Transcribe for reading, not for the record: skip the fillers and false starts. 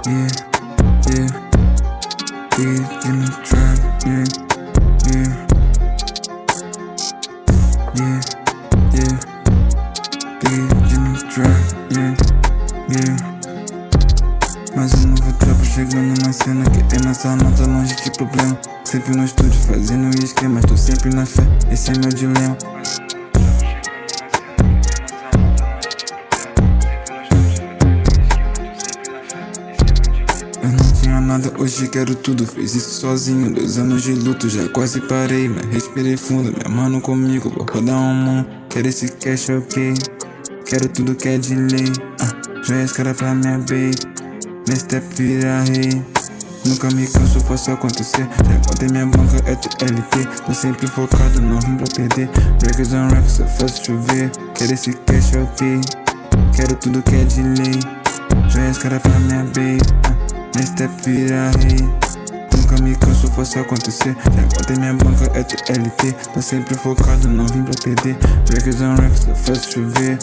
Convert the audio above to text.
yeah, yeah. Deep in the trap, yeah, yeah, yeah, yeah. Deep in the trap, yeah, yeah. Mais um novo trapo chegando na cena. Que tem nessa nota longe de problema. Sempre no estúdio fazendo esquema. Tô sempre na fé, esse é meu dilema. Eu não tinha nada, hoje quero tudo. Fiz isso sozinho, 2 anos de luto. Já quase parei, mas respirei fundo. Me mano comigo, vou rodar um mundo. Quero esse cash, ok. Quero tudo que é de lei. Joias cara pra minha baby. Nesse step vira rei. Nunca me canso, faço acontecer. Já contei minha banca, é TLT. Tô sempre focado, não vim pra perder. Breakers on racks, eu faço chover. Quero esse cash, ok. Quero tudo que é de lei. Joias cara pra minha baby. Nesse step vira rei. Nunca me canso, faço acontecer. Já contei minha banca, é TLT. Tô sempre focado, não vim pra perder. Breakers on racks, eu faço chover.